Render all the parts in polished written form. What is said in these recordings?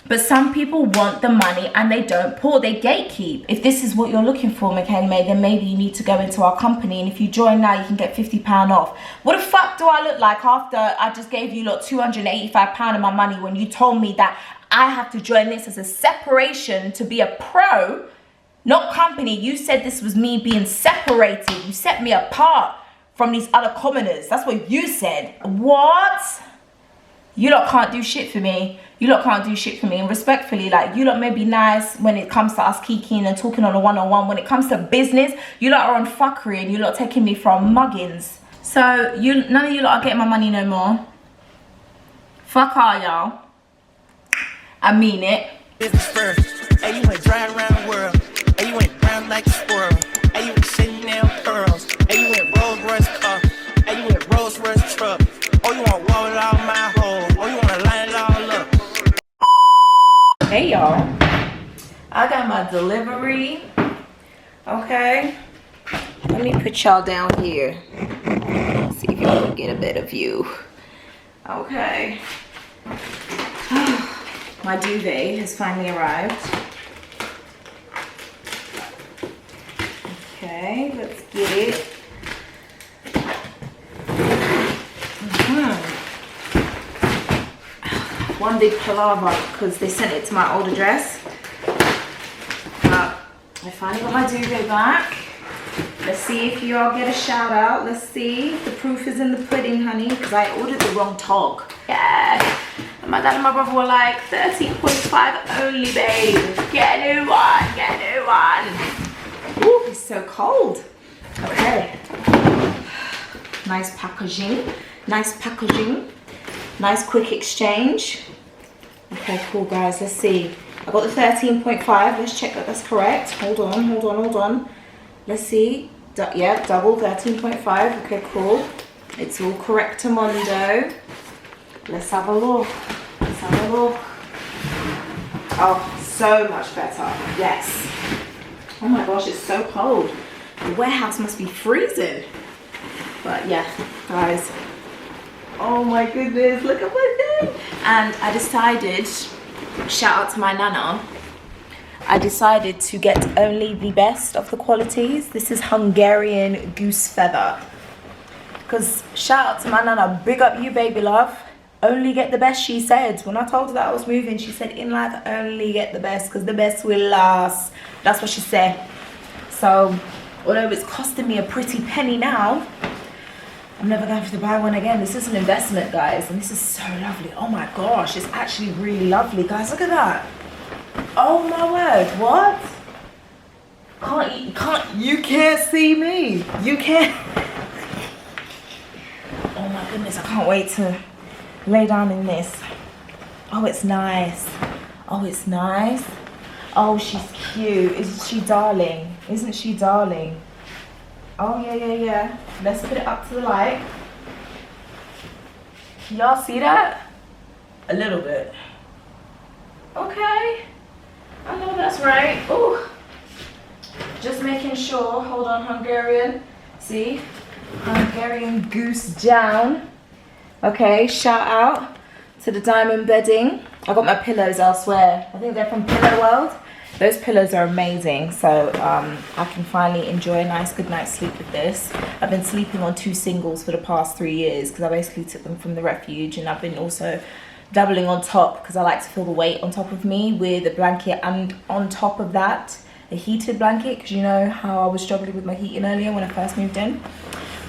But some people want the money and they don't pour, they gatekeep. If this is what you're looking for, Michaella-May, then maybe you need to go into our company, and if you join now, you can get £50 off. What the fuck do I look like after I just gave you lot £285 of my money when you told me that I have to join this as a separation to be a pro, not company? You said this was me being separated. You set me apart from these other commoners. That's what you said. What? You lot can't do shit for me. You lot can't do shit for me. And respectfully, like, you lot may be nice when it comes to us kikiing and talking on a one-on-one. When it comes to business, you lot are on fuckery and you lot taking me from muggins. So none of you lot are getting my money no more. Fuck all y'all. I mean it. Business first. Hey, you went driving around the world. Hey, you went brown like a squirrel. Hey, you went Chanel pearls. Hey, you went Rolls Royce car. Hey, you went Rolls Royce truck. Oh, you want wall it all my hole. Oh, you want to line it all up. Hey y'all, I got my delivery. Okay, let me put y'all down here. See if y'all can get a better view. Okay, my duvet has finally arrived. Okay, let's get it. One big palaver because they sent it to my old address. But I finally got my duvet back. Let's see if you all get a shout out. Let's see. The proof is in the pudding, honey, because I ordered the wrong tog. Yeah. And my dad and my brother were like, 13.5 only, babe. Get a new one. Get a new one. Ooh, it's so cold. Okay. Nice packaging. Nice packaging. Nice quick exchange. Okay, cool, guys. Let's see. I got the 13.5. Let's check that that's correct. Hold on, hold on, hold on. Let's see. Yeah, double 13.5. Okay, cool. It's all correct, Mondo. Let's have a look. Let's have a look. Oh, so much better. Yes. Oh my gosh, it's so cold. The warehouse must be freezing. But yeah, guys. Oh my goodness, look at my thing. And I decided, shout out to my nana, I decided to get only the best of the qualities. This is Hungarian goose feather. Because shout out to my nana, big up you, baby love. Only get the best, she said. When I told her that I was moving, she said, in life, only get the best because the best will last. That's what she said. So, although it's costing me a pretty penny now, I'm never going to have to buy one again. This is an investment, guys, and this is so lovely. Oh my gosh, it's actually really lovely, guys. Look at that. Oh my word, what? You can't see me. You can't. Oh my goodness, I can't wait to lay down in this. Oh, it's nice. Oh, it's nice. Oh, she's cute. Isn't she darling? Isn't she darling? Oh, yeah, yeah, yeah. Let's put it up to the light. Can y'all see that? A little bit. Okay. I know that's right. Ooh. Just making sure. Hold on, Hungarian. See? Hungarian goose down. Okay, shout out to the diamond bedding. I got my pillows elsewhere. I think they're from Pillow World. Those pillows are amazing, so I can finally enjoy a nice good night's sleep with this. I've been sleeping on 2 singles for the past 3 years because I basically took them from the refuge, and I've been also doubling on top because I like to feel the weight on top of me with a blanket, and on top of that a heated blanket, because you know how I was struggling with my heating earlier when I first moved in.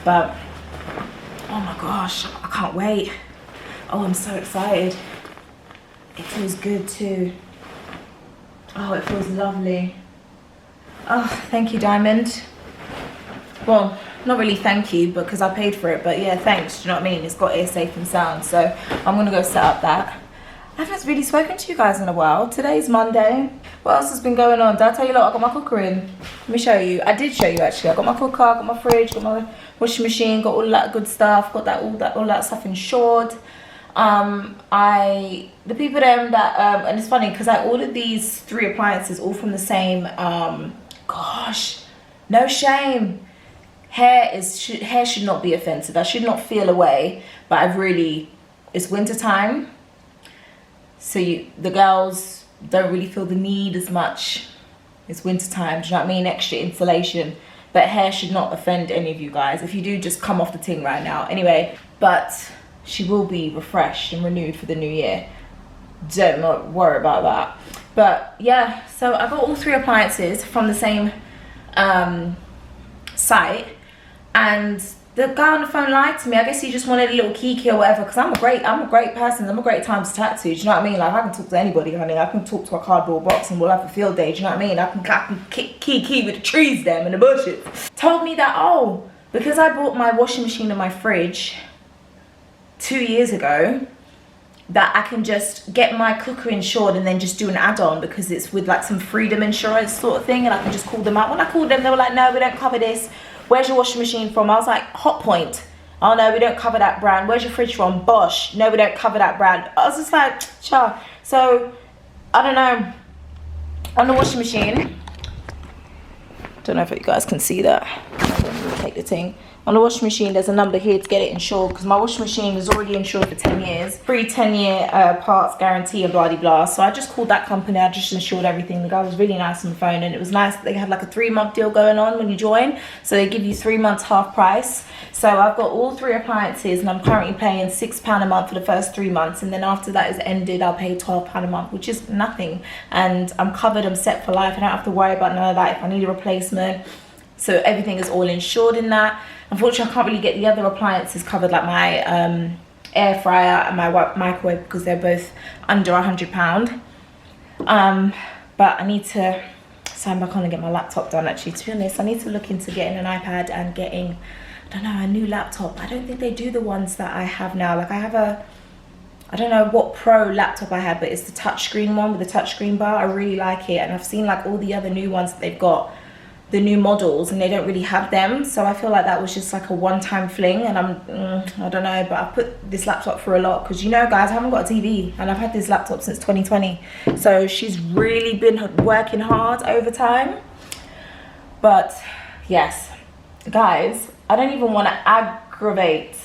But oh my gosh, I can't wait. Oh, I'm so excited. It feels good too. Oh, it feels lovely. Oh, thank you, Diamond. Well, not really thank you because I paid for it, but yeah, thanks. Do you know what I mean? It's got air safe and sound, so I'm gonna go set up that. I haven't really spoken to you guys in a while. Today's Monday. What else has been going on? Did I tell you, look, I got my cooker in. Let me show you. I did show you actually. I got my cooker, got my fridge, got my washing machine, got all that good stuff, got that all that stuff insured. The people them that and it's funny because I ordered these 3 appliances all from the same gosh, no shame. Hair should not be offensive. I should not feel away, but it's winter time. so the girls don't really feel the need as much. It's winter time, do you know what I mean? Extra insulation. But hair should not offend any of you guys. If you do, just come off the ting right now. Anyway, but she will be refreshed and renewed for the new year. Don't worry about that. But yeah, so I got all 3 appliances from the same site, and the guy on the phone lied to me. I guess he just wanted a little kiki or whatever, because I'm a great person. I'm a great time to talk to. Do you know what I mean? Like, I can talk to anybody, honey. I can talk to a cardboard box and we'll have a field day. Do you know what I mean? I can kiki with the trees them and the bushes. Told me that, oh, because I bought my washing machine and my fridge 2 years ago, that I can just get my cooker insured and then just do an add-on, because it's with like some freedom insurance sort of thing, and I can just call them up. When I called them, they were like, no, we don't cover this. Where's your washing machine from? I was like, Hot Point. Oh no, we don't cover that brand. Where's your fridge from? Bosch. No, we don't cover that brand. I was just like, cha. So, I don't know. On the washing machine, don't know if you guys can see that. I'm going to take the thing. On the washing machine, there's a number here to get it insured, because my washing machine is already insured for 10 years. Free 10-year parts guarantee and blah blah blah. So I just called that company. I just insured everything. The guy was really nice on the phone, and it was nice that they had like a 3-month deal going on when you join. So they give you 3 months half price. So I've got all 3 appliances, and I'm currently paying £6 a month for the first 3 months, and then after that is ended, I'll pay £12 a month, which is nothing. And I'm covered. I'm set for life. I don't have to worry about none of that if I need a replacement. So everything is all insured in that. Unfortunately, I can't really get the other appliances covered, like my air fryer and my microwave, because they're both under £100. But I need to sign back on and get my laptop done, actually. To be honest, I need to look into getting an iPad and getting, I don't know, a new laptop. I don't think they do the ones that I have now. Like, I have I don't know what pro laptop I had, but it's the touchscreen one with the touchscreen bar. I really like it, and I've seen like all the other new ones that they've got, the new models, and they don't really have them. So I feel like that was just like a one-time fling, and I don't know, but I put this laptop for a lot, because, you know, guys, I haven't got a TV, and I've had this laptop since 2020. So she's really been working hard over time. But yes, guys, I don't even want to aggravate,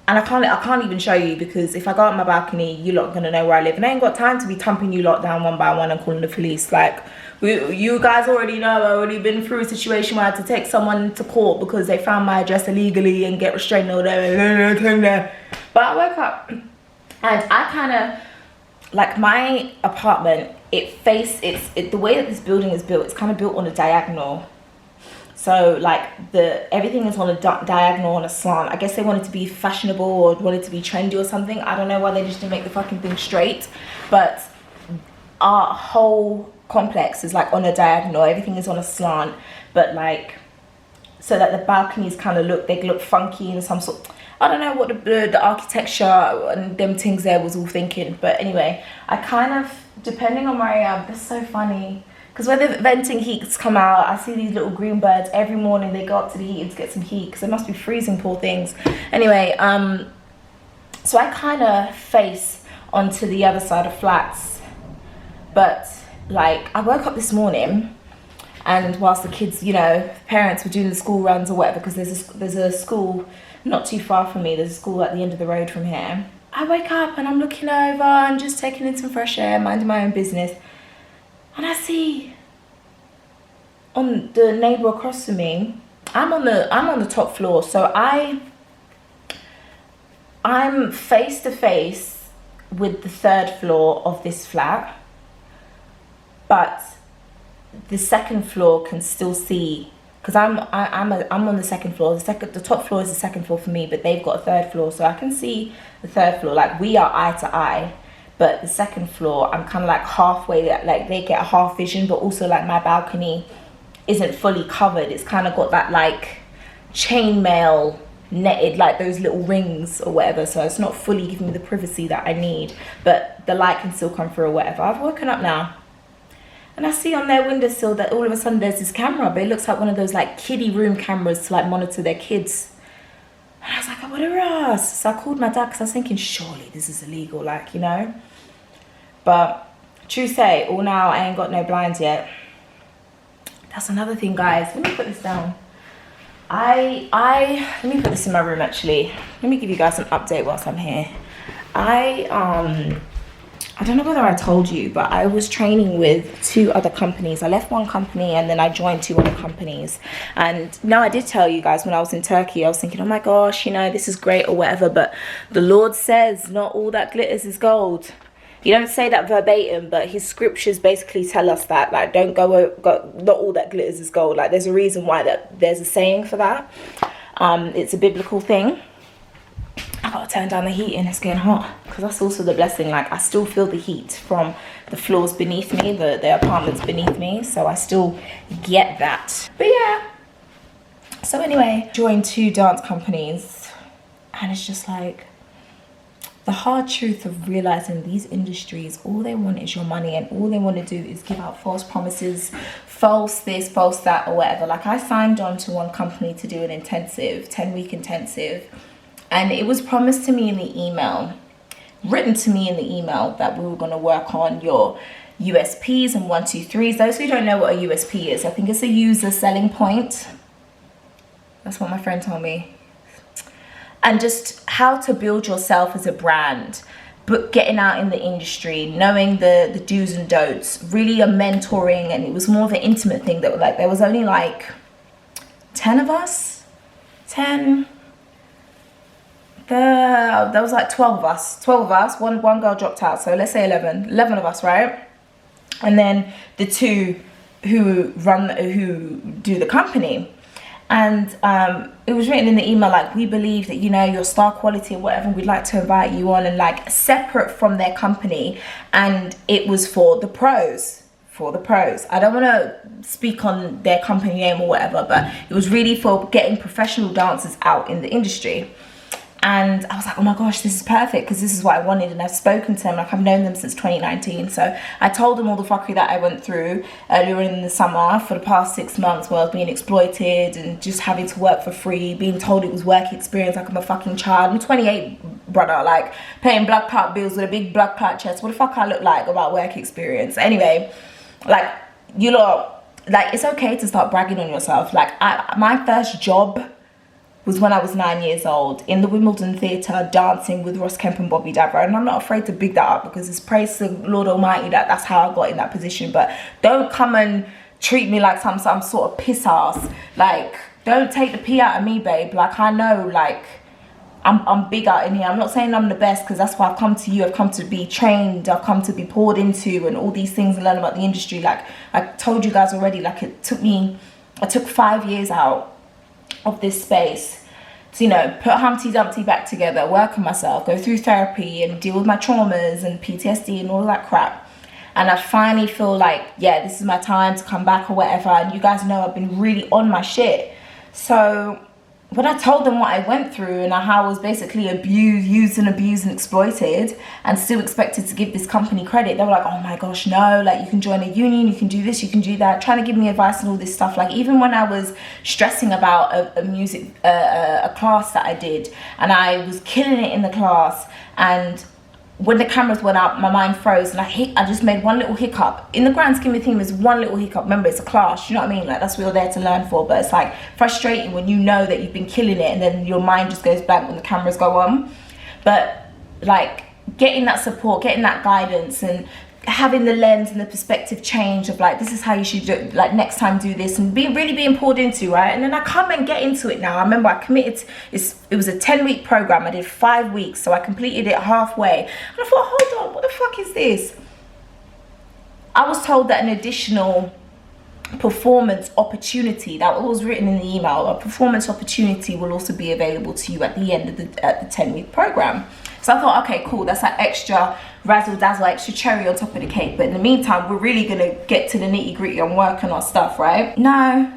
and I can't even show you, because if I go out my balcony, you lot are gonna know where I live, and I ain't got time to be thumping you lot down one by one and calling the police. Like, you guys already know, I've already been through a situation where I had to take someone to court because they found my address illegally and get restrained order. But I woke up, and I kind of, like, my apartment, the way that this building is built, it's kind of built on a diagonal. So like everything is on a diagonal, on a slant. I guess they wanted to be fashionable or wanted to be trendy or something. I don't know why they just didn't make the fucking thing straight. But our whole complex is like on a diagonal. Everything is on a slant, but like, so that the balconies kind of look funky in some sort. I don't know what the architecture and them things there was all thinking. But anyway, I kind of, depending on where I am, it's so funny. Because when the venting heats come out, I see these little green birds every morning. They go up to the heating to get some heat, because they must be freezing, poor things. Anyway, so I kind of face onto the other side of flats. But like, I woke up this morning, and whilst the kids, you know, parents were doing the school runs or whatever, because there's a school not too far from me. There's a school at the end of the road from here. I wake up and I'm looking over and just taking in some fresh air, minding my own business. And I see on the neighbour across from me, I'm on the top floor, so I'm face to face with the 3rd floor of this flat, but the 2nd floor can still see, because I'm on the 2nd floor. The top floor is the 2nd floor for me, but they've got a 3rd floor, so I can see the 3rd floor. Like, we are eye to eye. But the 2nd floor, I'm kind of like halfway, like they get a half vision, but also like my balcony isn't fully covered. It's kind of got that like chainmail netted, like those little rings or whatever. So it's not fully giving me the privacy that I need, but the light can still come through or whatever. I've woken up now, and I see on their windowsill that all of a sudden there's this camera, but it looks like one of those like kiddie room cameras to like monitor their kids. And I was like, what a ass. So I called my dad, because I was thinking, surely this is illegal, like, you know. But true say, all now, I ain't got no blinds yet. That's another thing, guys. Let me put this down. Let me put this in my room, actually. Let me give you guys an update whilst I'm here. I don't know whether I told you, but I was training with 2 other companies. I left one company and then I joined 2 other companies. And no, I did tell you guys when I was in Turkey, I was thinking, oh my gosh, you know, this is great or whatever. But the Lord says not all that glitters is gold. He don't say that verbatim, but his scriptures basically tell us that, like, don't go not all that glitters is gold. Like, there's a reason why there's a saying for that. It's a biblical thing. I gotta turn down the heat and it's getting hot, because that's also the blessing. Like, I still feel the heat from the floors beneath me, the apartments beneath me, so I still get that. But yeah, so anyway, joined 2 dance companies, and it's just like the hard truth of realizing these industries, all they want is your money, and all they want to do is give out false promises, false this, false that, or whatever. Like, I signed on to one company to do an intensive, 10-week intensive. And it was promised to me in the email, written to me in the email, that we were going to work on your USPs and 1, 2, 3s. Those who don't know what a USP is, I think it's a user selling point. That's what my friend told me. And just how to build yourself as a brand, but getting out in the industry, knowing the do's and don'ts, really a mentoring. And it was more of an intimate thing that, like, there was only like 10 of us, 10. There was like 12 of us. One girl dropped out, so let's say 11 of us, right? And then the 2 who do the company. And it was written in the email, like, we believe that, you know, your star quality or whatever, we'd like to invite you on, and like separate from their company. And it was for the pros. I don't want to speak on their company name or whatever, but it was really for getting professional dancers out in the industry. And I was like, oh my gosh, this is perfect, because this is what I wanted. And I've spoken to them, like, I've known them since 2019. So I told them all the fuckery that I went through earlier in the summer for the past 6 months, where I was being exploited and just having to work for free, being told it was work experience, like I'm a fucking child. I'm 28, brother, like paying blood clot bills with a big blood clot chest. What the fuck I look like about work experience? Anyway, like, you lot, like, it's okay to start bragging on yourself. Like, my first job was when I was 9 years old in the Wimbledon Theatre, dancing with Ross Kemp and Bobby Dabra. And I'm not afraid to big that up, because it's praise to the Lord Almighty that that's how I got in that position. But don't come and treat me like some sort of piss ass. Like, don't take the pee out of me, babe. Like, I know, like, I'm big out in here. I'm not saying I'm the best, because that's why I've come to you. I've come to be trained. I've come to be poured into, and all these things, and learn about the industry. Like, I told you guys already, like, I took 5 years out of this space to, you know, put Humpty Dumpty back together, work on myself, go through therapy and deal with my traumas and PTSD and all that crap. And I finally feel like, yeah, this is my time to come back or whatever. And you guys know I've been really on my shit. So when I told them what I went through and how I was basically used and abused and exploited, and still expected to give this company credit, they were like, oh my gosh, no, like, you can join a union, you can do this, you can do that, trying to give me advice and all this stuff. Like, even when I was stressing about a class that I did, and I was killing it in the class, and when the cameras went up, my mind froze, and I just made one little hiccup. In the grand scheme of things, it's one little hiccup. Remember, it's a class, you know what I mean? Like, that's what you're there to learn for. But it's like frustrating when you know that you've been killing it, and then your mind just goes blank when the cameras go on. But like, getting that support, getting that guidance, and having the lens and the perspective change of, like, this is how you should do, like, next time do this, and really being poured into, right? And then I come and get into it now. I remember I committed, it was a 10-week program. I did 5 weeks, so I completed it halfway. And I thought, hold on, what the fuck is this? I was told that an additional performance opportunity, that was written in the email, a performance opportunity will also be available to you at the end of the 10-week program. So I thought, okay, cool, that's that extra razzle dazzle, extra cherry on top of the cake. But in the meantime, we're really gonna get to the nitty gritty and work on our stuff, right? No,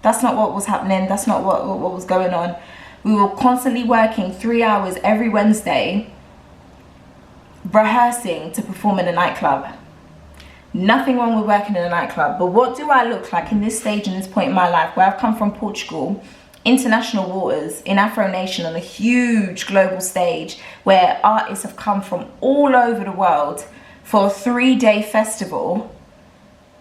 that's not what was happening. That's not what was going on. We were constantly working 3 hours every Wednesday, rehearsing to perform in a nightclub. Nothing wrong with working in a nightclub, but what do I look like in this stage and this point in my life, where I've come from Portugal, international waters, in Afro Nation, on a huge global stage, where artists have come from all over the world for a 3-day festival,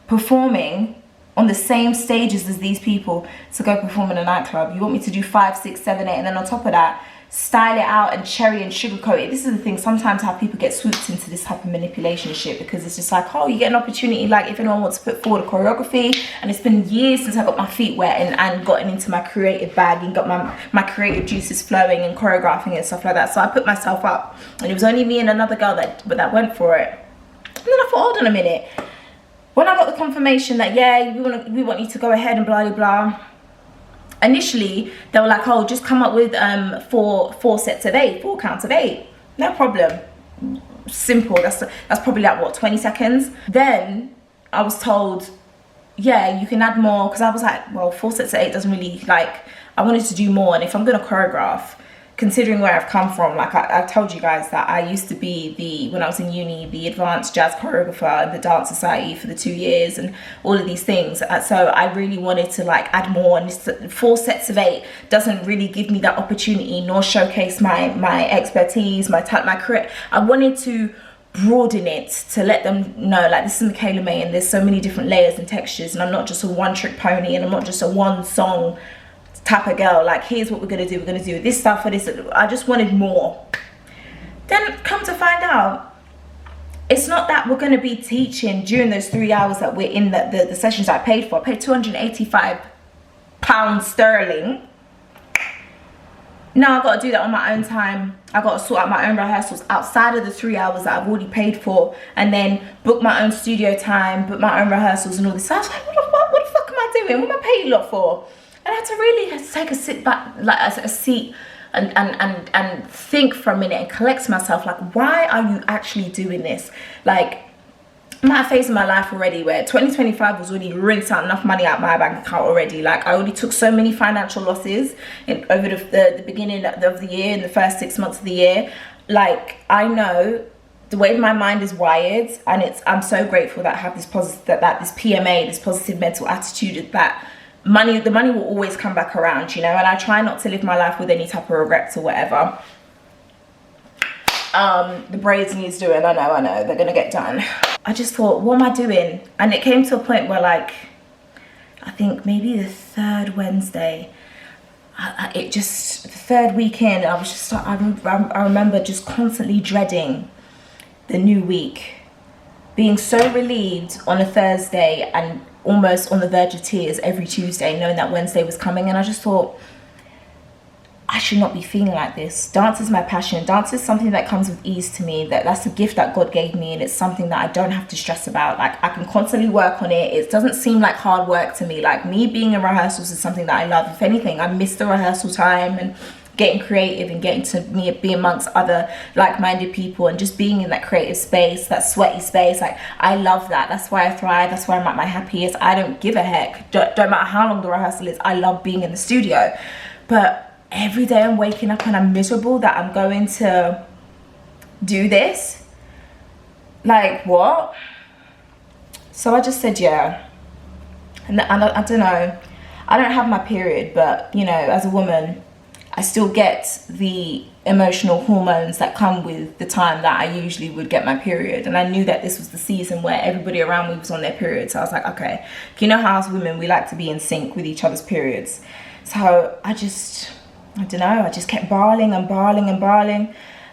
performing on the same stages as these people, to go perform in a nightclub. You want me to do 5, 6, 7, 8, and then on top of that, style it out and cherry and sugarcoat it. This is the thing, sometimes how people get swooped into this type of manipulation shit, because it's just like, oh, you get an opportunity, like if anyone wants to put forward a choreography, and it's been years since I got my feet wet and gotten into my creative bag and got my creative juices flowing and choreographing and stuff like that. So I put myself up, and it was only me and another girl that went for it. And then I thought, hold on a minute, when I got the confirmation that, yeah, we want you to go ahead and blah blah blah, initially they were like, oh, just come up with four sets of 8, 4 counts of 8, no problem, simple. That's probably like what, 20 seconds. Then I was told, yeah, you can add more, because I was like, well, 4 sets of 8 doesn't really, like, I wanted to do more. And if I'm gonna choreograph, considering where I've come from, like I told you guys that I used to be when I was in uni, the advanced jazz choreographer in the dance society for the 2 years and all of these things. So I really wanted to like add more, and 4 sets of 8 doesn't really give me that opportunity nor showcase my expertise, my career. I wanted to broaden it to let them know, like, this is Michaella-May and there's so many different layers and textures, and I'm not just a one-trick pony, and I'm not just a one song type of girl. Like, here's what we're gonna do, this stuff for this. I just wanted more. Then come to find out, it's not that we're gonna be teaching during those 3 hours that we're in the sessions I paid for. I paid £285 sterling. Now I've got to do that on my own time. I've got to sort out my own rehearsals outside of the 3 hours that I've already paid for, and then book my own studio time, book my own rehearsals and all this. So I was like, what the fuck am I doing? What am I paying a lot for? And I had to really take a sit back, like a seat, and think for a minute and collect myself. Like, why are you actually doing this? Like, I'm at a phase in my life already where 2025 was already rinsed out enough money out my bank account already. Like, I already took so many financial losses over the beginning of the year, in the first 6 months of the year. Like, I know the way my mind is wired, and I'm so grateful that I have this positive, this PMA, this positive mental attitude, that the money will always come back around, you know. And I try not to live my life with any type of regrets or whatever. The braids needs doing, I know, they're gonna get done. I just thought, what am I doing? And it came to a point where, like, I think maybe the 3rd Wednesday, the 3rd weekend, I was just, I remember just constantly dreading the new week, being so relieved on a Thursday and almost on the verge of tears every Tuesday, knowing that Wednesday was coming. And I just thought, I should not be feeling like this. Dance is my passion. Dance is something that comes with ease to me. That's a gift that God gave me, and it's something that I don't have to stress about. Like, I can constantly work on it. It doesn't seem like hard work to me. Like, me being in rehearsals is something that I love. If anything, I miss the rehearsal time and getting creative and getting to be amongst other like-minded people and just being in that creative space, that sweaty space. Like, I love that. That's why I thrive. That's why I'm at my happiest. I don't give a heck. Don't matter how long the rehearsal is. I love being in the studio. But every day I'm waking up and I'm miserable that I'm going to do this. Like, what? So I just said yeah. And I don't know, I don't have my period, but, you know, as a woman, I still get the emotional hormones that come with the time that I usually would get my period. And I knew that this was the season where everybody around me was on their period. So I was like, okay, you know how as women we like to be in sync with each other's periods. So I don't know, I just kept barling.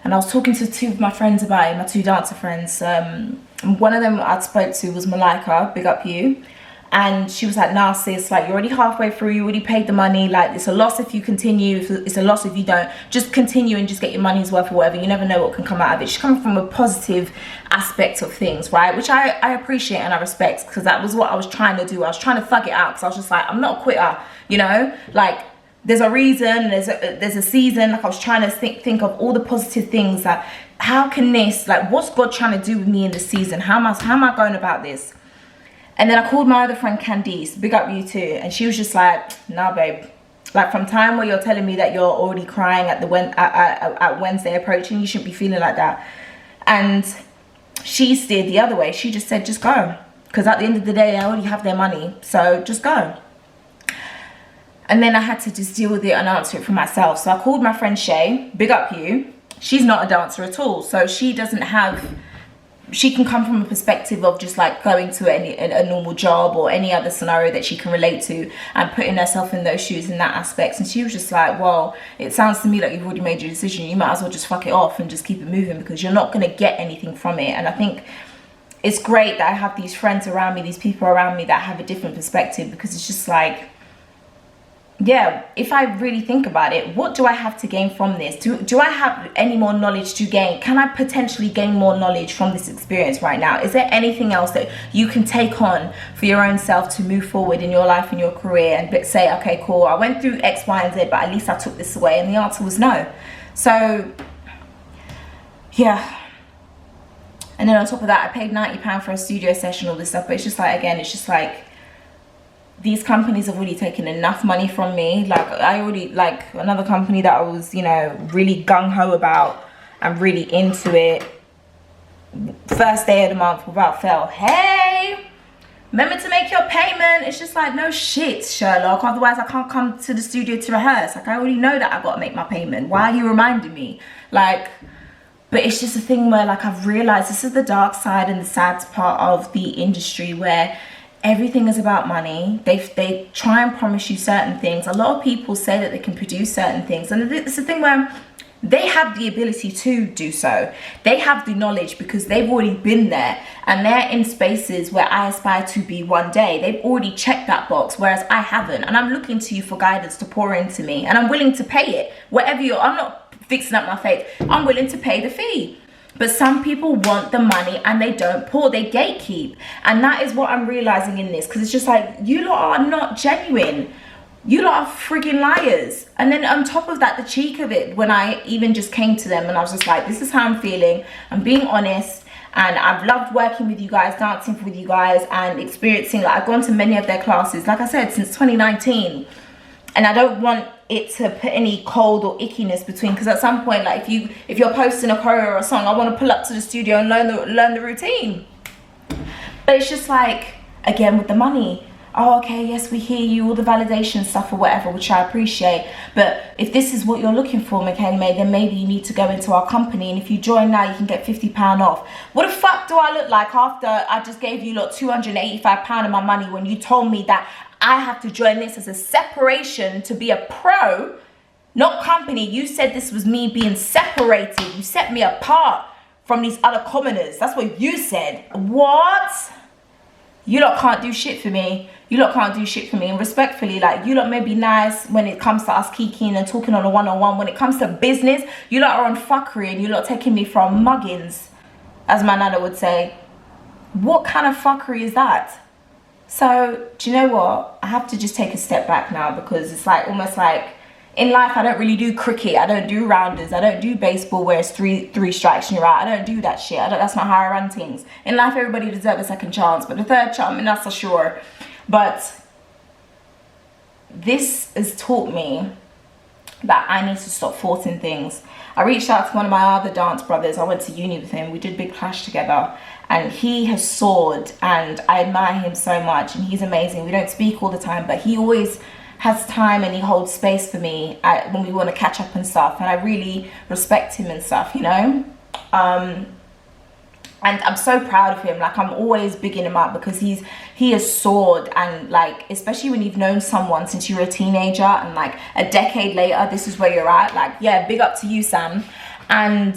And I was talking to 2 of my friends about it, my 2 dancer friends. One of them I spoke to was Malika, big up you. And she was like, nah sis, like, you're already halfway through, you already paid the money, like, it's a loss if you continue, it's a loss if you don't. Just continue and just get your money's worth or whatever. You never know what can come out of it. She's coming from a positive aspect of things, right? Which I appreciate and I respect, because that was what I was trying to do. I was trying to thug it out, because I was just like, I'm not a quitter, you know? Like, there's a reason, there's a season. Like, I was trying to think of all the positive things, that how can this, like, what's God trying to do with me in this season? How am I going about this? And then I called my other friend Candice, big up you too, and she was just like, nah babe, like, from time where you're telling me that you're already crying at Wednesday approaching, you shouldn't be feeling like that. And she steered the other way. She just said, just go, because at the end of the day I already have their money, so just go. And then I had to just deal with it and answer it for myself. So I called my friend Shay, big up you. She's not a dancer at all, so she doesn't have she can come from a perspective of just like going to a normal job or any other scenario that she can relate to and putting herself in those shoes in that aspect. And she was just like, well, it sounds to me like you've already made your decision. You might as well just fuck it off and just keep it moving, because you're not going to get anything from it. And I think it's great that I have these friends around me, these people around me that have a different perspective, because it's just like, yeah, if I really think about it, what do I have to gain from this? Do I have any more knowledge to gain? Can I potentially gain more knowledge from this experience right now? Is there anything else that you can take on for your own self to move forward in your life and your career and say, okay, cool, I went through X, Y, and Z, but at least I took this away? And the answer was no. So, yeah. And then on top of that, I paid £90 for a studio session, all this stuff. But it's just like, again, it's just like, these companies have already taken enough money from me. Like, I already, like, another company that I was, you know, really gung-ho about and really into it, first day of the month, without fail, hey, remember to make your payment. It's just like, no shit, Sherlock, otherwise I can't come to the studio to rehearse. Like, I already know that I got to make my payment. Why are you reminding me? Like, but it's just a thing where, like, I've realized this is the dark side and the sad part of the industry, where everything is about money. They try and promise you certain things. A lot of people say that they can produce certain things, and it's a thing where they have the ability to do so. They have the knowledge because they've already been there, and they're in spaces where I aspire to be one day. They've already checked that box, whereas I haven't, and I'm looking to you for guidance to pour into me, and I'm willing to pay it. Whatever I'm not fixing up my faith, I'm willing to pay the fee. But some people want the money and they don't pour, they gatekeep. And that is what I'm realizing in this, because it's just like, you lot are not genuine. You lot are friggin' liars. And then on top of that, the cheek of it, when I even just came to them and I was just like, this is how I'm feeling, I'm being honest, and I've loved working with you guys, dancing with you guys, and experiencing, like, I've gone to many of their classes, like I said, since 2019. And I don't want it to put any cold or ickiness between, because at some point, like, if you're posting a choreo or a song, I want to pull up to the studio and learn the routine. But it's just like, again, with the money, oh, okay, yes, we hear you, all the validation stuff or whatever, which I appreciate. But if this is what you're looking for, Michaella-May, then maybe you need to go into our company, and if you join now, you can get £50 off. What the fuck do I look like after I just gave you lot £285 of my money, when you told me that I have to join this as a separation to be a pro, not company? You said this was me being separated. You set me apart from these other commoners. That's what you said. What? You lot can't do shit for me. You lot can't do shit for me. And respectfully, like, you lot may be nice when it comes to us kikiing and talking on a one-on-one. When it comes to business, you lot are on fuckery, and you lot taking me from muggins, as my nana would say. What kind of fuckery is that? So, do you know what? I have to just take a step back now, because it's like, almost like, in life, I don't really do cricket. I don't do rounders. I don't do baseball where it's three strikes and you're out. I don't do that shit. That's not how I run things. In life, everybody deserves a second chance, but the third chance, I mean, that's for sure. But this has taught me that I need to stop forcing things. I reached out to one of my other dance brothers. I went to uni with him. We did Big Clash together. And he has soared, and I admire him so much, and he's amazing. We don't speak all the time, but he always has time and he holds space for me when we want to catch up and stuff. And I really respect him and stuff, you know? And I'm so proud of him. Like, I'm always bigging him up, because he has soared. And, like, especially when you've known someone since you were a teenager, and like a decade later, this is where you're at. Like, yeah, big up to you, Sam. And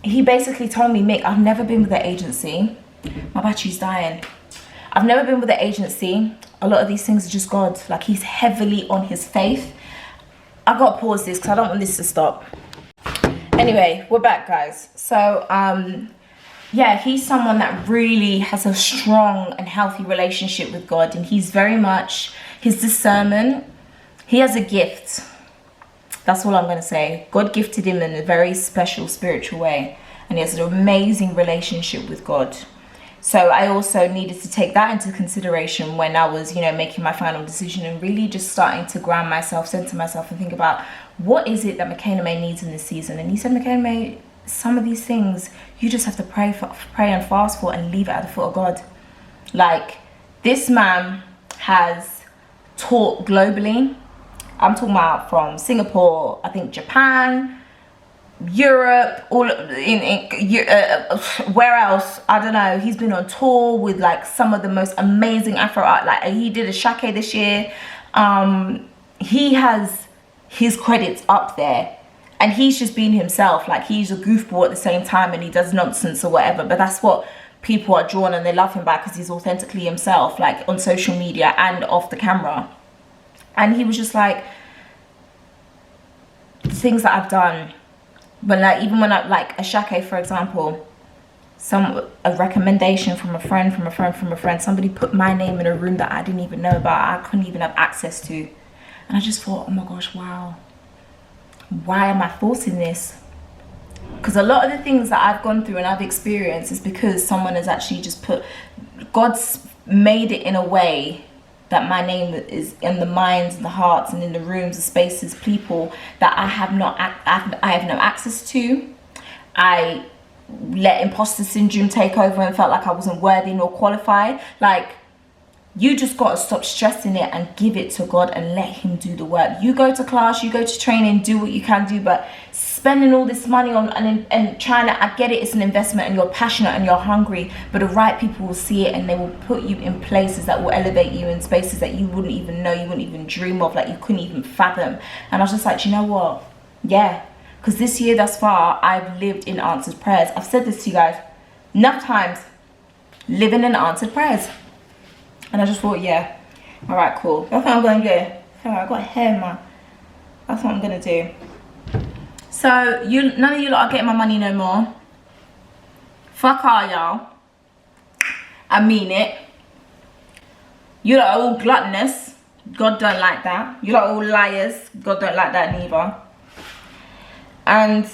he basically told me, Mick, I've never been with an agency. My battery's dying. I've never been with an agency. A lot of these things are just God. Like, he's heavily on his faith. I gotta pause this because I don't want this to stop. Anyway, we're back, guys. So, yeah, he's someone that really has a strong and healthy relationship with God. And he's very much, his discernment, he has a gift. That's all I'm going to say. God gifted him in a very special spiritual way. And he has an amazing relationship with God. So I also needed to take that into consideration when I was, you know, making my final decision, and really just starting to ground myself, center myself, and think about, what is it that Michaella-May needs in this season? And he said, Michaella-May, some of these things you just have to pray and fast for, and leave it at the foot of God. Like, this man has taught globally. I'm talking about from Singapore, I think Japan, Europe, where else, I don't know. He's been on tour with like some of the most amazing Afro art. Like he did a shake this year. He has his credits up there, and he's just being himself. Like he's a goofball at the same time, and he does nonsense or whatever, but that's what people are drawn and they love him by, because he's authentically himself, like on social media and off the camera. And he was just like, things that I've done, but like even when I like a shake, for example, a recommendation from a friend, somebody put my name in a room that I didn't even know about, I couldn't even have access to, and I just thought, oh my gosh, wow, why am I forcing this? Because a lot of the things that I've gone through and I've experienced is because someone has actually just God's made it in a way that my name is in the minds and the hearts and in the rooms, the spaces, people that I have no access to. I let imposter syndrome take over and felt like I wasn't worthy nor qualified. Like, you just got to stop stressing it and give it to God and let him do the work. You go to class, you go to training, do what you can do, but spending all this money on and trying to, I get it, it's an investment and you're passionate and you're hungry, but the right people will see it and they will put you in places that will elevate you, in spaces that you wouldn't even know, you wouldn't even dream of, like you couldn't even fathom. And I was just like, do you know what? Yeah, because this year thus far, I've lived in answered prayers. I've said this to you guys enough times, living in answered prayers. And I just thought, yeah, all right, cool. That's what I'm going to do. Sorry, I got hair, man. That's what I'm going to do. So, none of you lot are getting my money no more. Fuck all y'all. I mean it. You lot are all gluttonous. God don't like that. You lot are all liars. God don't like that neither. And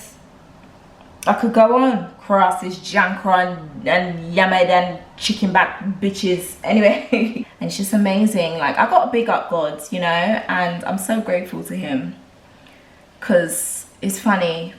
I could go on. Crosses, Jankra and Yamed and chicken back bitches. Anyway, and it's just amazing. Like, I got to big up God, you know, and I'm so grateful to him. Because it's funny,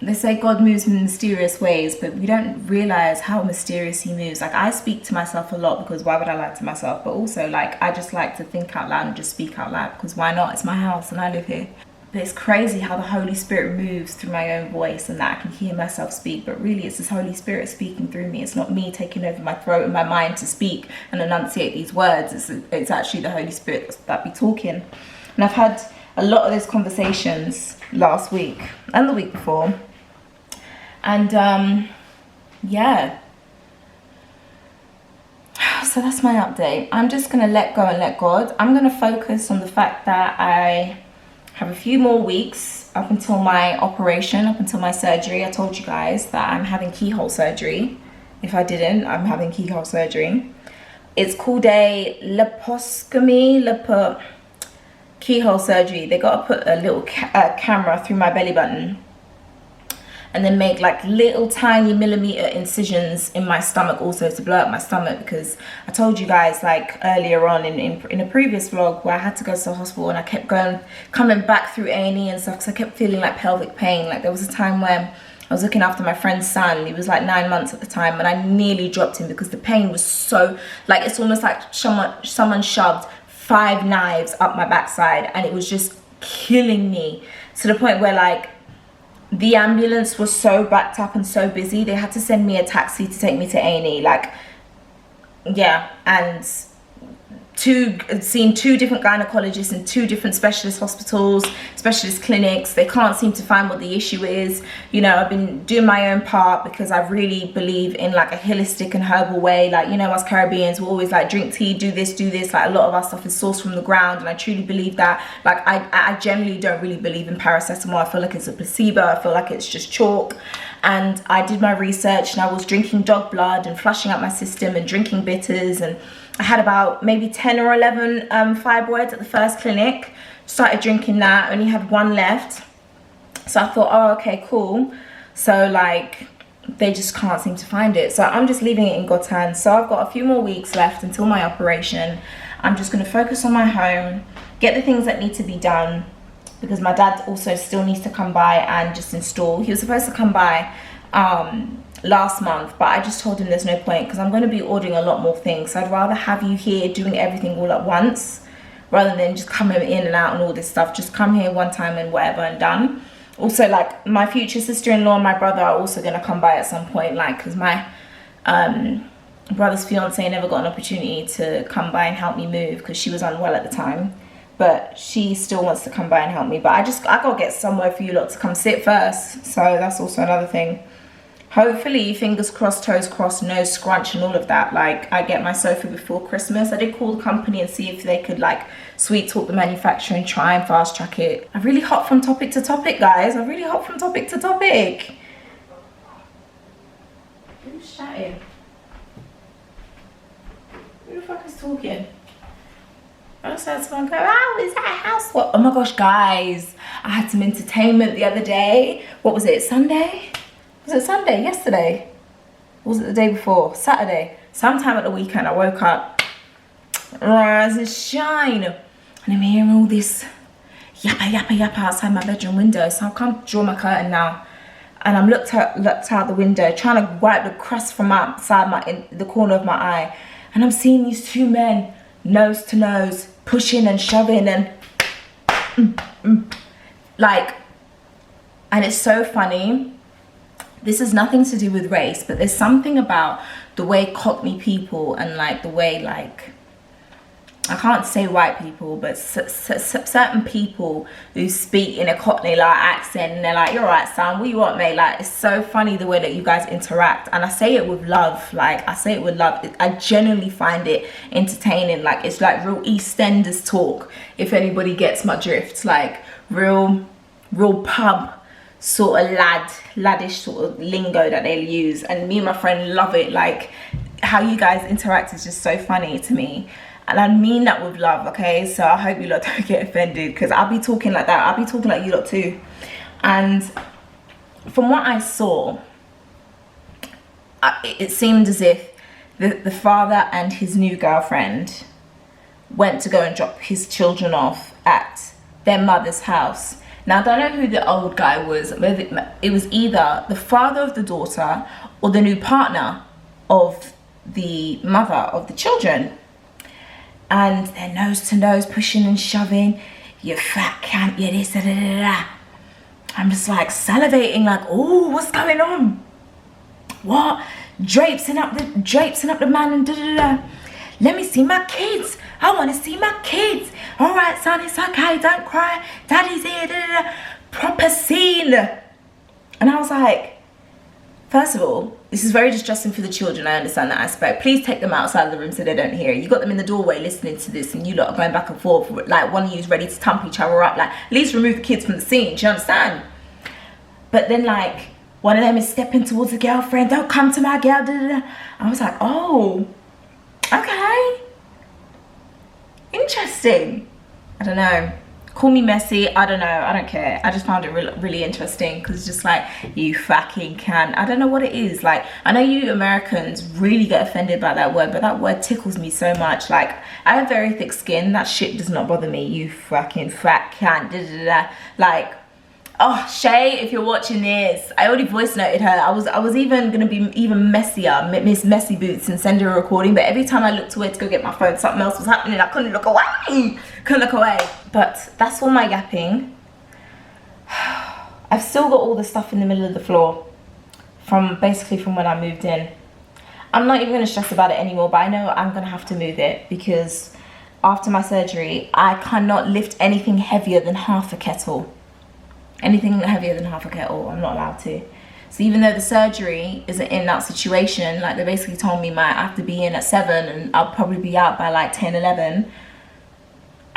they say God moves in mysterious ways, but we don't realize how mysterious he moves. Like, I speak to myself a lot, because why would I lie to myself? But also, like, I just like to think out loud and just speak out loud, because why not? It's my house and I live here. But it's crazy how the Holy Spirit moves through my own voice and that I can hear myself speak. But really, it's this Holy Spirit speaking through me. It's not me taking over my throat and my mind to speak and enunciate these words. It's actually the Holy Spirit that be talking. And I've had a lot of those conversations last week and the week before. And yeah. So that's my update. I'm just going to let go and let God. I'm going to focus on the fact that I have a few more weeks up until my operation, up until my surgery. I told you guys that I'm having keyhole surgery. If I didn't, I'm having keyhole surgery. It's called a liposcopy, keyhole surgery. They got to put a little camera through my belly button and then make like little tiny millimeter incisions in my stomach, also to blow up my stomach, because I told you guys like earlier on in a previous vlog where I had to go to the hospital and I kept coming back through A&E and stuff because I kept feeling like pelvic pain. Like, there was a time when I was looking after my friend's son. He was like 9 months at the time, and I nearly dropped him because the pain was so, like, it's almost like someone shoved 5 knives up my backside, and it was just killing me to the point where, like, the ambulance was so backed up and so busy, they had to send me a taxi to take me to A&E. Like, yeah, and seen 2 different gynecologists in 2 different specialist hospitals, specialist clinics. They can't seem to find what the issue is. You know, I've been doing my own part because I really believe in like a holistic and herbal way. Like, you know, us Caribbeans, we're always like, drink tea, do this. Like, a lot of our stuff is sourced from the ground, and I truly believe that. Like, I generally don't really believe in paracetamol. I feel like it's a placebo. I feel like it's just chalk. And I did my research, and I was drinking dog blood and flushing out my system and drinking bitters, and I had about maybe 10 or 11 fibroids at the first clinic. Started drinking that, only had 1 left. So I thought, oh, okay, cool. So like, they just can't seem to find it. So I'm just leaving it in God's hands. So I've got a few more weeks left until my operation. I'm just going to focus on my home, get the things that need to be done, because my dad also still needs to come by and just install. He was supposed to come by last month, but I just told him there's no point because I'm going to be ordering a lot more things. So I'd rather have you here doing everything all at once rather than just coming in and out and all this stuff. Just come here one time and whatever and done. Also, like, my future sister-in-law and my brother are also gonna come by at some point, like, because my brother's fiance never got an opportunity to come by and help me move because she was unwell at the time, but she still wants to come by and help me. But I gotta get somewhere for you lot to come sit first, so that's also another thing. Hopefully, fingers crossed, toes crossed, no scrunch and all of that, like, I get my sofa before Christmas. I did call the company and see if they could, like, sweet talk the manufacturer and try and fast track it. I really hop from topic to topic, guys. I really hop from topic to topic. Who's chatting? Who the fuck is talking? I just heard someone go, oh, is that a house? What? Oh my gosh, guys. I had some entertainment the other day. What was it, Sunday? Was it Sunday? Yesterday? Or was it the day before? Saturday? Sometime at the weekend I woke up, rise and shine, and I'm hearing all this yappa yappa yappa outside my bedroom window. So I'll come draw my curtain now, and I'm looked out the window trying to wipe the crust from outside in the corner of my eye, and I'm seeing these two men nose to nose pushing and shoving and like, and it's so funny. This has nothing to do with race, but there's something about the way Cockney people and like the way, like, I can't say white people, but certain people who speak in a Cockney like accent, and they're like, you're right, son, what you want, mate? Like, it's so funny the way that you guys interact, and I say it with love. Like, I say it with love. I genuinely find it entertaining. Like, it's like real EastEnders talk, if anybody gets my drift. Like, real pub sort of laddish sort of lingo that they'll use, and me and my friend love it. Like, how you guys interact is just so funny to me, and I mean that with love, okay? So I hope you lot don't get offended, because I'll be talking like that. I'll be talking like you lot too. And from what I saw, it seemed as if the father and his new girlfriend went to go and drop his children off at their mother's house. Now, I don't know who the old guy was. It was either the father of the daughter or the new partner of the mother of the children. And they're nose to nose, pushing and shoving. You fat cunt, you this, da, da, da, da. I'm just like salivating, like, oh, what's going on? What? Drapesing up the man and da, da, da. Let me see my kids. I want to see my kids. All right, son, it's okay. Don't cry. Daddy's here. Da, da, da. Proper scene. And I was like, first of all, this is very distressing for the children. I understand that aspect. Please take them outside of the room so they don't hear. You got them in the doorway listening to this, and you lot are going back and forth. Like, one of you is ready to thump each other up. Like, at least remove the kids from the scene. Do you understand? But then, like, one of them is stepping towards the girlfriend. Don't come to my girl. Da, da, da. I was like, oh, okay, interesting. I don't know, call me messy, I don't know, I don't care. I just found it really interesting, because it's just like, you fucking can. I don't know what it is. Like, I know you Americans really get offended by that word, but that word tickles me so much. Like, I have very thick skin. That shit does not bother me. You fucking fat cunt, da, da, da. Like, oh, Shay, if you're watching this, I already voice noted her. I was even gonna be even messier, Miss Messy Boots, and send her a recording. But every time I looked away to go get my phone, something else was happening. I couldn't look away. Couldn't look away. But that's all my yapping. I've still got all the stuff in the middle of the floor from when I moved in. I'm not even gonna stress about it anymore. But I know I'm gonna have to move it, because after my surgery, I cannot lift anything heavier than half a kettle. Anything heavier than half a kettle, I'm not allowed to. So even though the surgery isn't in that situation, like, they basically told me I have to be in at 7 and I'll probably be out by like 10, 11.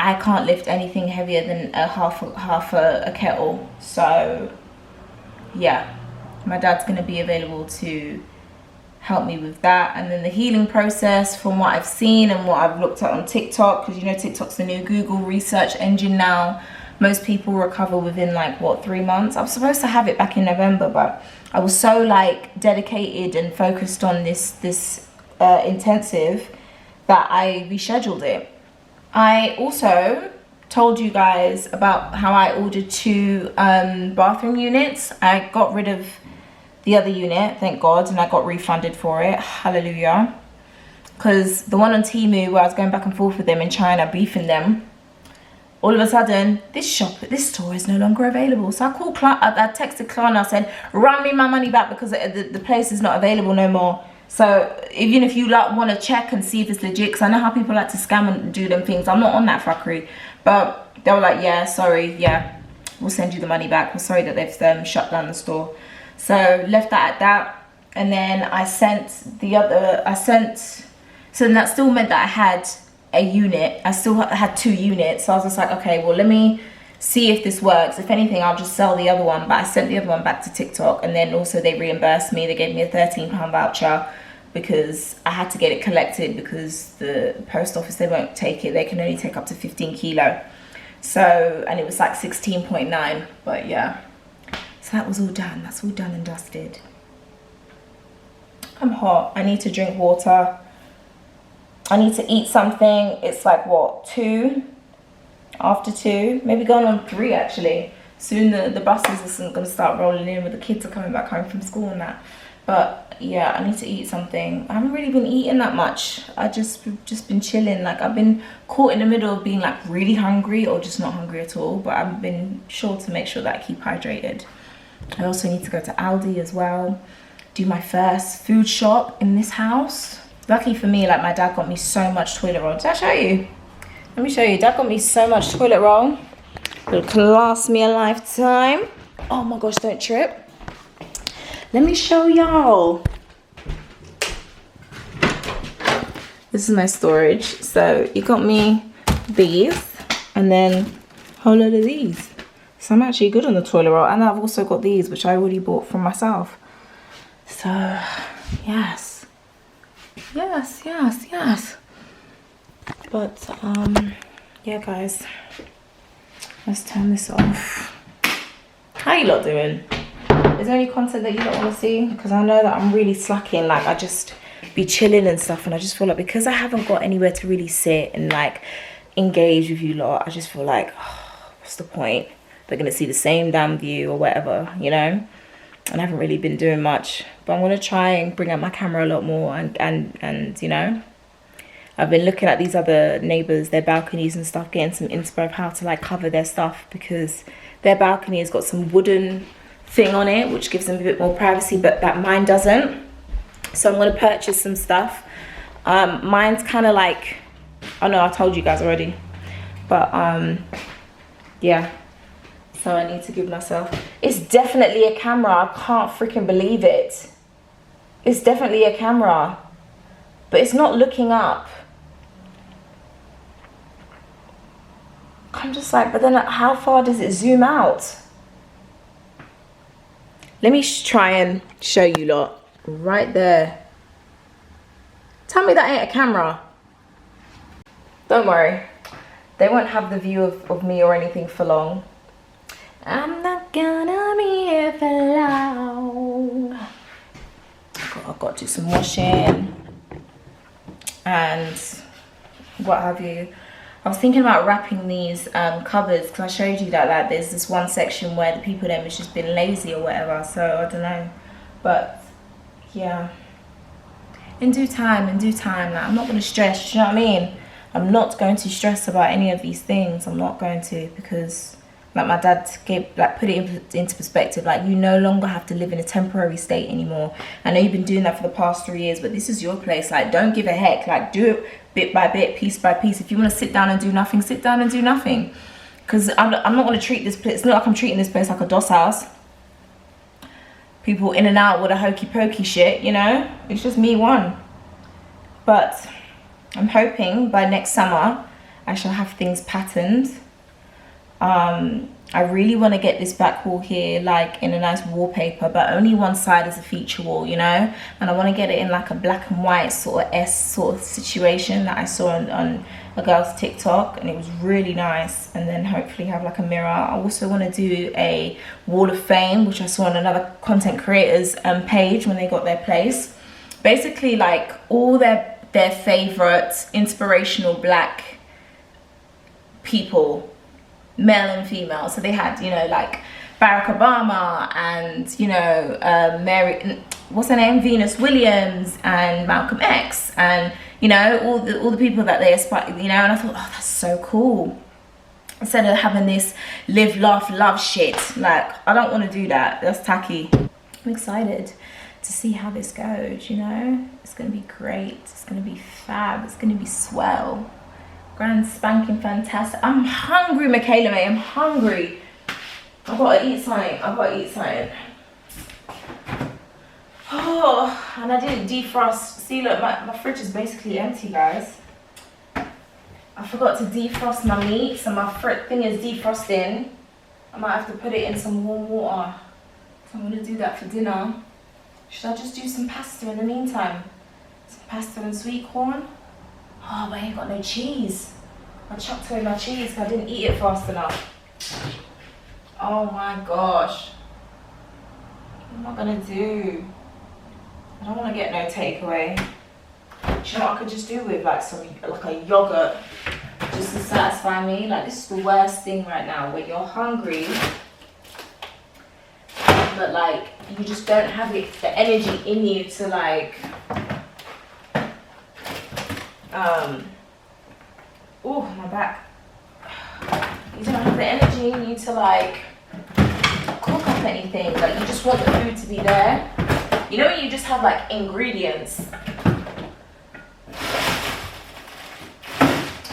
I can't lift anything heavier than half a kettle. So yeah, my dad's gonna be available to help me with that. And then the healing process, from what I've seen and what I've looked at on TikTok, because you know TikTok's the new Google research engine now. Most people recover within like, what, 3 months? I was supposed to have it back in November, but I was so like dedicated and focused on this intensive that I rescheduled it. I also told you guys about how I ordered 2 bathroom units. I got rid of the other unit, thank God, and I got refunded for it. Hallelujah. Because the one on Temu, where I was going back and forth with them in China, beefing them, all of a sudden this store is no longer available. So I called I texted Klarna. I said, run me my money back because the place is not available no more. So even if you like want to check and see if it's legit, because I know how people like to scam and do them things, I'm not on that fuckery. But they were like, yeah, sorry, yeah, we'll send you the money back. We're sorry that they've shut down the store. So left that at that, and then I sent so then that still meant that I had a unit. I still had 2 units. So I was just like, okay, well, let me see if this works. If anything, I'll just sell the other one. But I sent the other one back to TikTok, and then also they reimbursed me. They gave me a £13 voucher because I had to get it collected because the post office, they won't take it. They can only take up to 15 kilo. So, and it was like 16.9, but yeah. So that was all done. That's all done and dusted. I'm hot. I need to drink water. I need to eat something. It's like what, 2? After 2, maybe going on 3 actually. Soon the buses are going to start rolling in with the kids are coming back home from school and that. But yeah, I need to eat something. I haven't really been eating that much. I just been chilling. Like I've been caught in the middle of being like really hungry or just not hungry at all. But I've been sure to make sure that I keep hydrated. I also need to go to Aldi as well. Do my first food shop in this house. Lucky for me, like my dad got me so much toilet roll. Did I show you? Let me show you. Dad got me so much toilet roll. It'll last me a lifetime. Oh my gosh, don't trip. Let me show y'all. This is my storage. So you got me these and then a whole load of these. So I'm actually good on the toilet roll. And I've also got these, which I already bought for myself. So, yes. Yes. But, yeah, guys. Let's turn this off. How you lot doing? Is there any content that you don't want to see? Because I know that I'm really slacking. Like, I just be chilling and stuff. And I just feel like because I haven't got anywhere to really sit and, like, engage with you lot, I just feel like, oh, what's the point? They're going to see the same damn view or whatever, you know? And I haven't really been doing much. But I'm going to try and bring out my camera a lot more. And you know, I've been looking at these other neighbours, their balconies and stuff, getting some inspo of how to, like, cover their stuff. Because their balcony has got some wooden thing on it, which gives them a bit more privacy, but that mine doesn't. So I'm going to purchase some stuff. Mine's kind of like, oh no, I told you guys already. But, yeah. So I need to give myself, it's definitely a camera. I can't freaking believe it. It's definitely a camera, but it's not looking up. I'm just like, but then how far does it zoom out? Let me try and show you lot right there. Tell me that ain't a camera. Don't worry. They won't have the view of me or anything for long. I'm not gonna be here for long. I've got to do some washing and what have you. I was thinking about wrapping these cupboards because I showed you that like there's this one section where the people there has just been lazy or whatever. So I don't know, but yeah, in due time. Like, I'm not going to stress. Do you know what I mean? I'm not going to stress about any of these things. I'm not going to, because like my dad put it into perspective. Like, you no longer have to live in a temporary state anymore. I know you've been doing that for the past 3 years, but this is your place. Like, don't give a heck. Like, do it bit by bit, piece by piece. If you want to sit down and do nothing, sit down and do nothing. Because I'm not going to treat this place, it's not like I'm treating this place like a DOS house. People in and out with a hokey pokey shit, you know? It's just me one. But I'm hoping by next summer I shall have things patterned. I really want to get this back wall here like in a nice wallpaper, but only one side is a feature wall, you know? And I want to get it in like a black and white sort of S sort of situation that I saw on a girl's TikTok, and it was really nice. And then hopefully have like a mirror. I also want to do a wall of fame, which I saw on another content creators page when they got their place. Basically like all their favorite inspirational black people, male and female. So they had, you know, like Barack Obama and, you know, Mary, what's her name, Venus Williams and Malcolm X, and, you know, all the people that they aspire, you know. And I thought, oh, that's so cool. instead of having this live, laugh, love shit. Like, I don't want to do that. That's tacky. I'm excited to see how this goes, you know. It's gonna be great. It's gonna be fab. It's gonna be swell. Grand spanking fantastic. I'm hungry, Michaella-May. I'm hungry. I've got to eat something. I've got to eat something. Oh, and I didn't defrost. See, look, my fridge is basically empty, guys. I forgot to defrost my meat, so my thing is defrosting. I might have to put it in some warm water. So I'm gonna do that for dinner. Should I just do some pasta in the meantime? Some pasta and sweet corn? Oh, but I ain't got no cheese. I chucked away my cheese because I didn't eat it fast enough. Oh my gosh. What am I gonna do? I don't want to get no takeaway. Do you know what I could just do with like a yogurt just to satisfy me? Like, this is the worst thing right now, where you're hungry but like you just don't have the energy in you to like oh, my back. You don't have the energy in you to like cook up anything. Like, you just want the food to be there. You know when you just have like ingredients.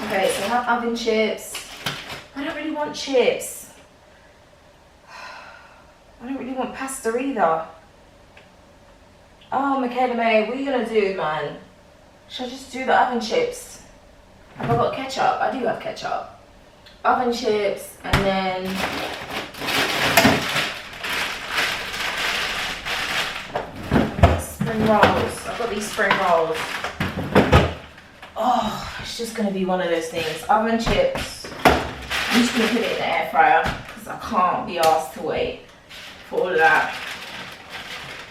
Okay, so I have oven chips. I don't really want chips. I don't really want pasta either. Oh, Michaella-May, what are you gonna do, man? Should I just do the oven chips? Have I got ketchup? I do have ketchup. Oven chips, and then spring rolls. I've got these spring rolls. Oh, it's just gonna be one of those things. Oven chips. I'm just gonna put it in the air fryer because I can't be asked to wait for all of that.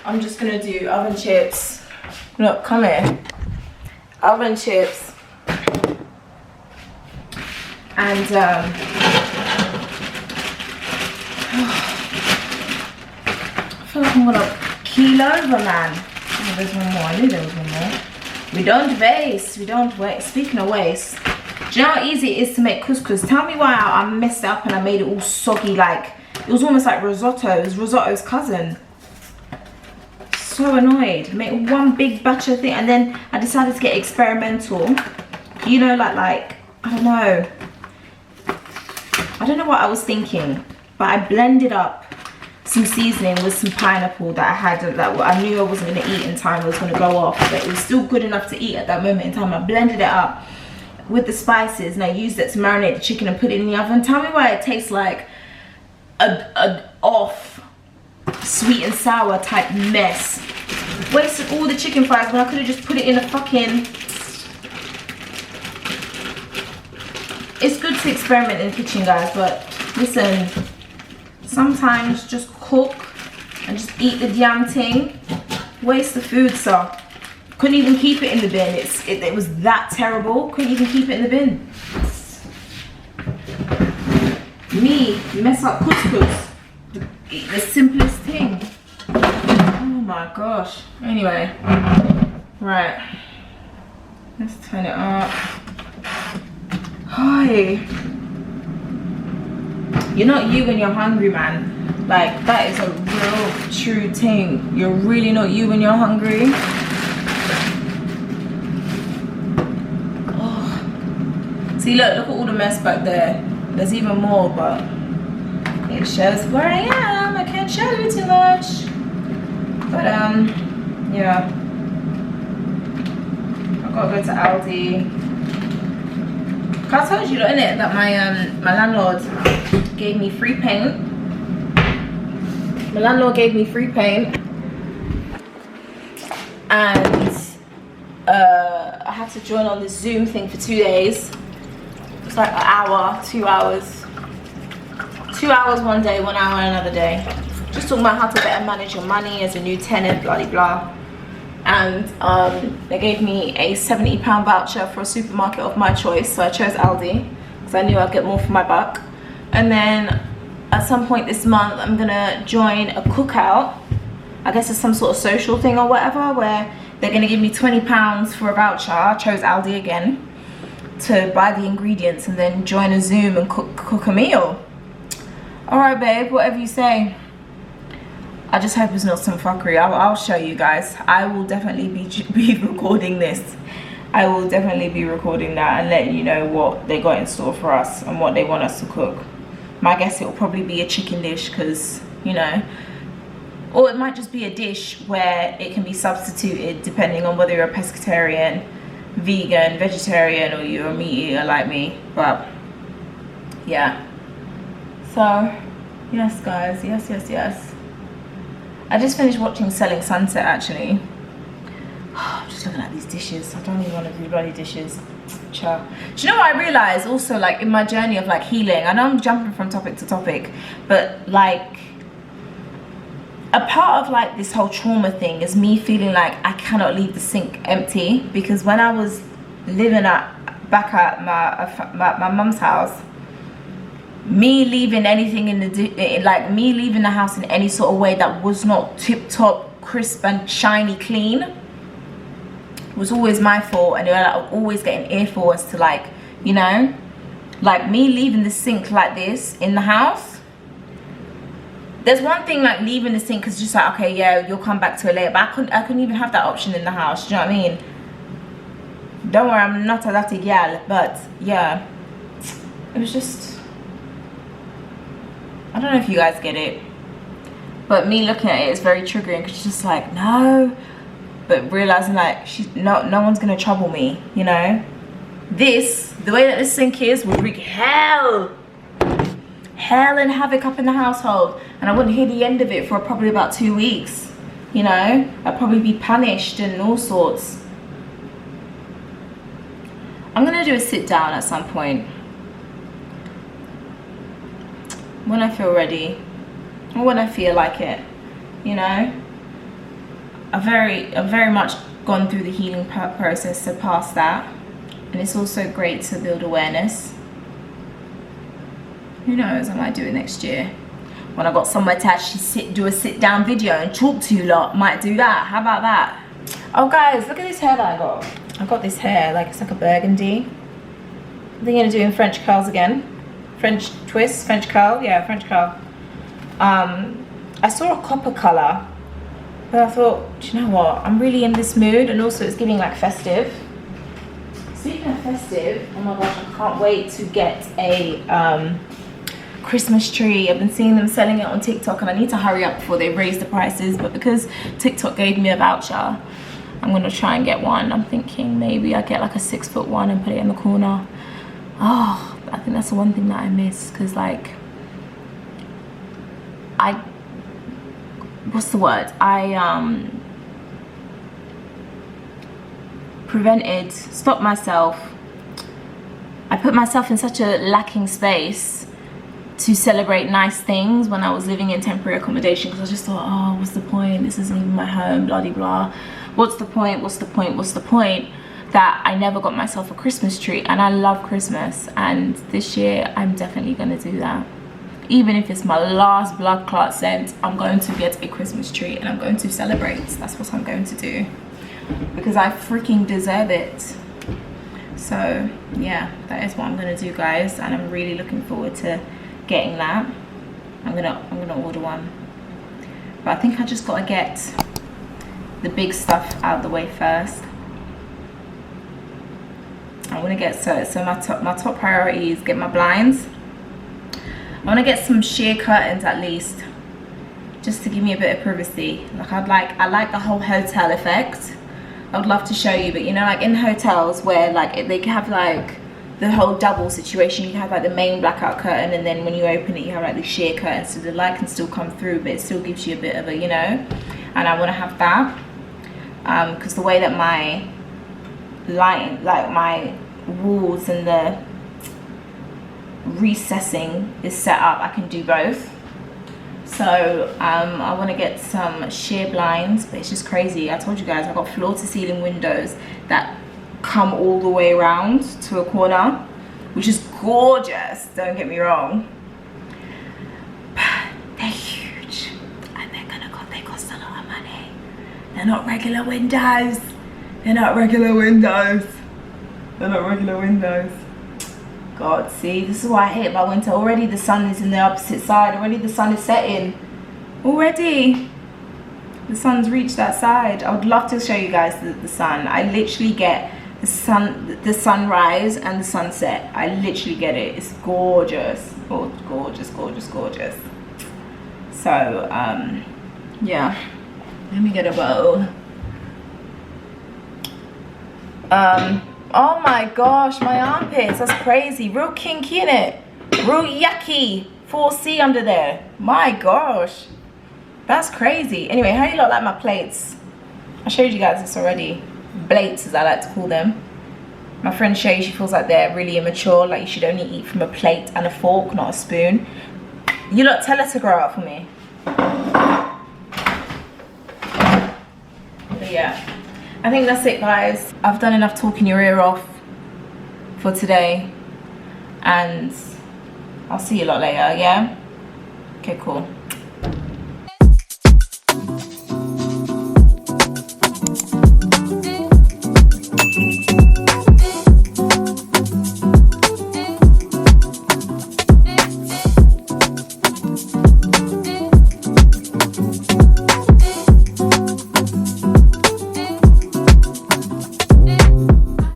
I'm just gonna do oven chips. Look, come here. Oven chips. And I feel like I'm gonna keel over, man. Oh, there's one more. I knew there was one more. We don't waste. We don't waste. Speaking of waste, do you know how easy it is to make couscous? Tell me why I messed up and I made it all soggy. Like, it was almost like risotto. It was risotto's cousin. So annoyed. Make one big batch of thing, and then I decided to get experimental. You know, like I don't know. I don't know what I was thinking, but I blended up some seasoning with some pineapple that I had that I knew I wasn't going to eat in time. It was going to go off, but it was still good enough to eat at that moment in time. I blended it up with the spices and I used it to marinate the chicken and put it in the oven. Tell me why it tastes like a off sweet and sour type mess. Wasted all the chicken fries when I could have just put it in a fucking... It's good to experiment in the kitchen, guys, but listen, sometimes just cook and just eat the damn thing. Waste the food, sir. Couldn't even keep it in the bin. It was that terrible. Couldn't even keep it in the bin. Me, mess up couscous. The simplest thing. Oh my gosh. Anyway, right. Let's turn it up. Hi. You're not you when you're hungry, man. Like, that is a real true thing. You're really not you when you're hungry. Oh. See, look at all the mess back there. There's even more, but it shows where I am. I can't show you too much. But yeah. I've got to go to Aldi. I told you, innit, that my landlord gave me free paint. My landlord gave me free paint, and I had to join on this Zoom thing for 2 days. It's like an hour, 2 hours. 2 hours one day, 1 hour another day. Just talking about how to better manage your money as a new tenant, blah blah blah. And they gave me a £70 voucher for a supermarket of my choice, so I chose Aldi because I knew I'd get more for my buck. And then at some point this month I'm gonna join a cookout. I guess it's some sort of social thing or whatever, where they're gonna give me £20 for a voucher. I chose Aldi again, to buy the ingredients and then join a Zoom and cook a meal. All right, babe, whatever you say. I just hope it's not some fuckery. I'll show you guys. I will definitely be recording this. I will definitely be recording that and letting you know what they got in store for us and what they want us to cook. My guess, it'll probably be a chicken dish because, you know, or it might just be a dish where it can be substituted depending on whether you're a pescatarian, vegan, vegetarian, or you're a meat eater like me. But yeah, so yes guys, yes. I just finished watching Selling Sunset actually. I'm just looking at these dishes. I don't even want to do bloody dishes. Ciao. Do you know what I realized also, like in my journey of like healing? I know I'm jumping from topic to topic, but like a part of like this whole trauma thing is me feeling like I cannot leave the sink empty, because when I was living back at my mum's house, me leaving anything in the me leaving the house in any sort of way that was not tip top, crisp and shiny clean was always my fault, and like, always getting earful as to like, you know, like me leaving the sink like this in the house. There's one thing like leaving the sink because just like, okay, yeah, you'll come back to it later, but I couldn't even have that option in the house. Do you know what I mean? Don't worry, I'm not a dirty gal, but yeah, it was just, I don't know if you guys get it, but me looking at it is very triggering because she's just like, no, but realizing like no one's gonna trouble me, you know. The way that this sink is would wreak hell and havoc up in the household, and I wouldn't hear the end of it for probably about 2 weeks, you know. I'd probably be punished and all sorts. I'm gonna do a sit down at some point when I feel ready or when I feel like it, you know. I've very much gone through the healing process to pass that, and it's also great to build awareness. Who knows, I might do it next year when I got somewhere to actually do a sit down video and talk to you lot. Might do that. How about that? Oh guys, look at this hair that I got. I got this hair, like it's like a burgundy. I think I'm gonna do in French curls again. French twist, French curl, yeah, French curl. I saw a copper color, but I thought, do you know what? I'm really in this mood, and also it's giving like festive. Speaking of festive, oh my gosh, I can't wait to get a Christmas tree. I've been seeing them selling it on TikTok, and I need to hurry up before they raise the prices, but because TikTok gave me a voucher, I'm gonna try and get one. I'm thinking maybe I get like a 6-foot one and put it in the corner. Oh, I think that's the one thing that I miss, because like what's the word? Stopped myself. I put myself in such a lacking space to celebrate nice things when I was living in temporary accommodation, because I just thought, oh, what's the point? This isn't even my home, blah de blah. What's the point? That I never got myself a Christmas tree, and I love Christmas, and this year I'm definitely gonna do that. Even if it's my last blood clot cent, I'm going to get a Christmas tree and I'm going to celebrate. That's what I'm going to do, because I freaking deserve it. So yeah, that is what I'm gonna do, guys, and I'm really looking forward to getting that. I'm gonna order one, but I think I just gotta get the big stuff out of the way first. I want to get so my top priority is get my blinds. I want to get some sheer curtains at least, just to give me a bit of privacy. Like I like the whole hotel effect. I would love to show you, but you know, like in hotels where like they can have like the whole double situation. You can have like the main blackout curtain, and then when you open it you have like the sheer curtain, so the light can still come through, but it still gives you a bit of a, you know. And I want to have that because the way that my lighting, like my walls and the recessing is set up, I can do both. So I want to get some sheer blinds, but it's just crazy. I told you guys I got floor to ceiling windows that come all the way around to a corner, which is gorgeous, don't get me wrong, but they're huge and they cost a lot of money. They're not regular windows. They're not regular windows. God, see, this is what I hate about winter. Already the sun is in the opposite side. Already the sun is setting. Already the sun's reached that side. I would love to show you guys the sun. I literally get the sunrise and the sunset. I literally get it. It's gorgeous. Oh, gorgeous, gorgeous, gorgeous. So yeah, let me get a bowl. Oh my gosh, my armpits, that's crazy. Real kinky, innit? Real yucky. 4C under there. My gosh, that's crazy. Anyway, how do you lot like my plates? I showed you guys this already. Blates, as I like to call them. My friend Shay, she feels like they're really immature, like you should only eat from a plate and a fork, not a spoon. You lot tell her to grow up for me. But yeah, I think that's it, guys. I've done enough talking your ear off for today, and I'll see you a lot later, yeah? Okay, cool.